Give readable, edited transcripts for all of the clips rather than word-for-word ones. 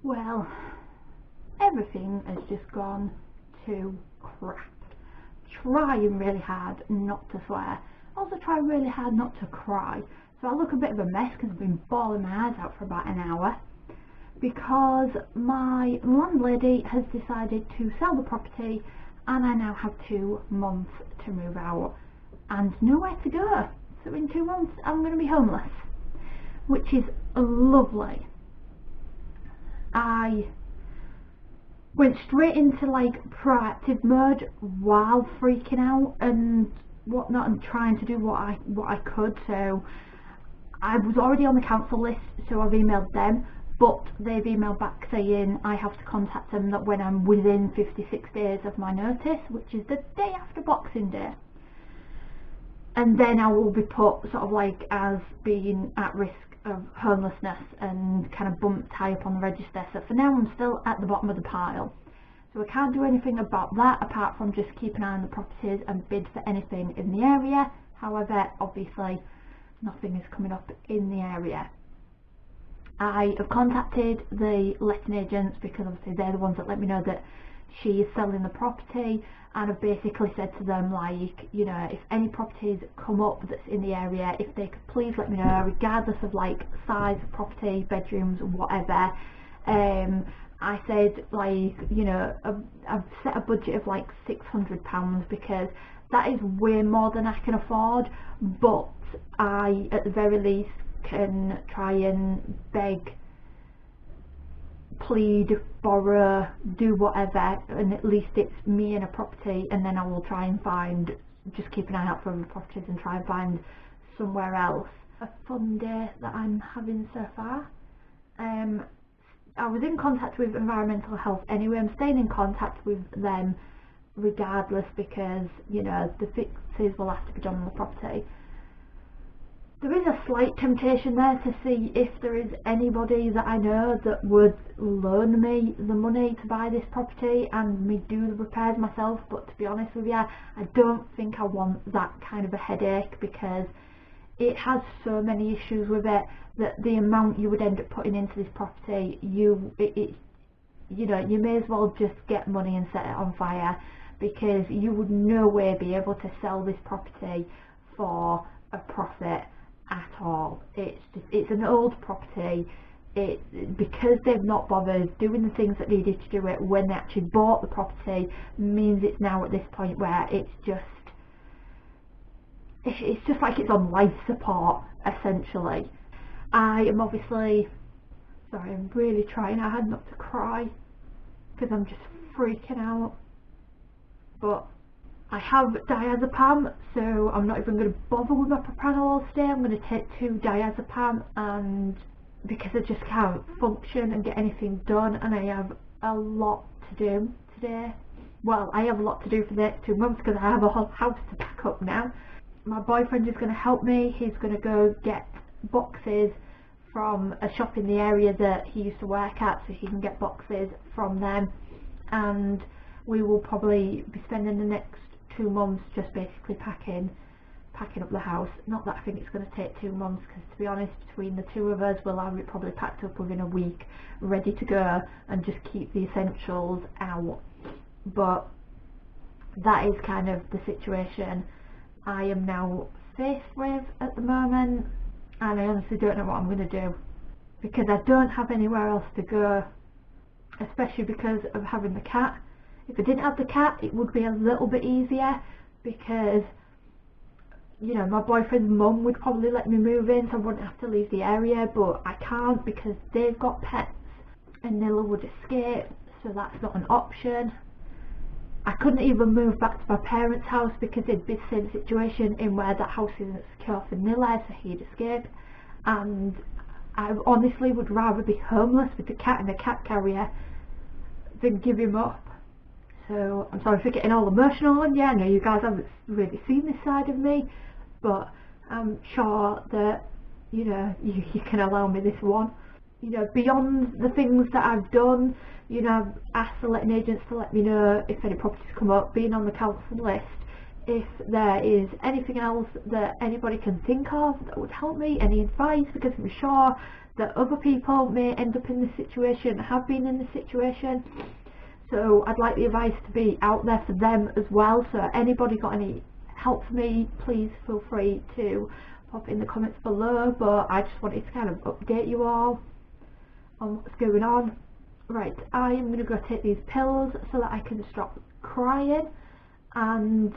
Well, everything has just gone to crap. Trying really hard not to swear. Also trying really hard not to cry. So I look a bit of a mess because I've been bawling my eyes out for about an hour. Because my landlady has decided to sell the property and I now have 2 months to move out and nowhere to go. So in 2 months I'm going to be homeless, which is lovely. I went straight into like proactive mode while freaking out and whatnot and trying to do what I could. So I was already on the council list, so I've emailed them, but they've emailed back saying I have to contact them that when I'm within 56 days of my notice, which is the day after Boxing Day, and then I will be put sort of like as being at risk of homelessness and kind of bumped high up on the register. So for now I'm still at the bottom of the pile, so I can't do anything about that apart from just keep an eye on the properties and bid for anything in the area. However, obviously nothing is coming up in the area. I have contacted the letting agents because obviously they're the ones that let me know that she is selling the property, and I've basically said to them, like, you know, if any properties come up that's in the area, if they could please let me know, regardless of like size of property, bedrooms, whatever. I said, like, you know, I've set a budget of like £600 because that is way more than I can afford, but I at the very least can try and beg, plead, borrow, do whatever, and at least it's me and a property, and then I will try and find, just keep an eye out for other properties and try and find somewhere else. A fun day that I'm having so far. I was in contact with environmental health anyway. I'm staying in contact with them regardless because, you know, the fixes will have to be done on the property. There is a slight temptation there to see if there is anybody that I know that would loan me the money to buy this property and me do the repairs myself, but to be honest with you, I don't think I want that kind of a headache because it has so many issues with it that the amount you would end up putting into this property, you know, you may as well just get money and set it on fire, because you would no way be able to sell this property for a profit at all. It's an old property. Because they've not bothered doing the things that needed to do it when they actually bought the property, means it's now at this point where it's just like it's on life support essentially. I am obviously, sorry, I'm really trying hard not to cry because I'm just freaking out, but I have diazepam, so I'm not even going to bother with my propranolol today. I'm going to take 2 diazepam, and because I just can't function and get anything done, and I have a lot to do today. Well, I have a lot to do for the next 2 months because I have a whole house to pack up now. My boyfriend is going to help me. He's going to go get boxes from a shop in the area that he used to work at, so he can get boxes from them, and we will probably be spending the next 2 months just basically packing up the house. Not that I think it's going to take 2 months, because to be honest, between the two of us we'll have it probably packed up within a week, ready to go, and just keep the essentials out. But that is kind of the situation I am now faced with at the moment, and I honestly don't know what I'm going to do because I don't have anywhere else to go, especially because of having the cat. If I didn't have the cat, it would be a little bit easier because, you know, my boyfriend's mum would probably let me move in so I wouldn't have to leave the area, but I can't because they've got pets and Nilla would escape, so that's not an option. I couldn't even move back to my parents' house because it'd be the same situation in where that house isn't secure for Nilla, so he'd escape, and I honestly would rather be homeless with the cat in a cat carrier than give him up. So I'm sorry for getting all emotional, and yeah, I know you guys haven't really seen this side of me, but I'm sure that, you know, you can allow me this one. You know, beyond the things that I've done, you know, I've asked the letting agents to let me know if any properties come up, being on the council list, if there is anything else that anybody can think of that would help me, any advice, because I'm sure that other people may end up in this situation, have been in this situation. So I'd like the advice to be out there for them as well. So anybody got any help for me, please feel free to pop in the comments below. But I just wanted to kind of update you all on what's going on. Right, I am going to go take these pills so that I can stop crying. And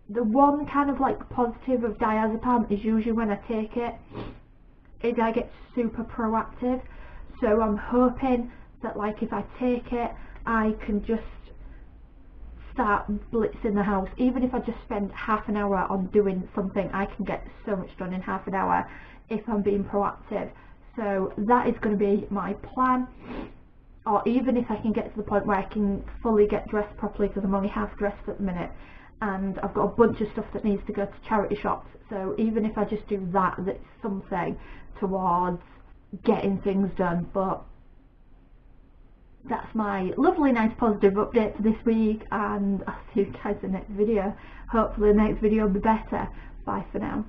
the one kind of like positive of diazepam is usually when I take it is I get super proactive. So I'm hoping that like if I take it, I can just start blitzing the house. Even if I just spend half an hour on doing something, I can get so much done in half an hour if I'm being proactive. So that is going to be my plan. Or even if I can get to the point where I can fully get dressed properly, because I'm only half dressed at the minute and I've got a bunch of stuff that needs to go to charity shops. So even if I just do that, that's something towards getting things done. But that's my lovely, nice, positive update for this week, and I'll see you guys in the next video. Hopefully the next video will be better. Bye for now.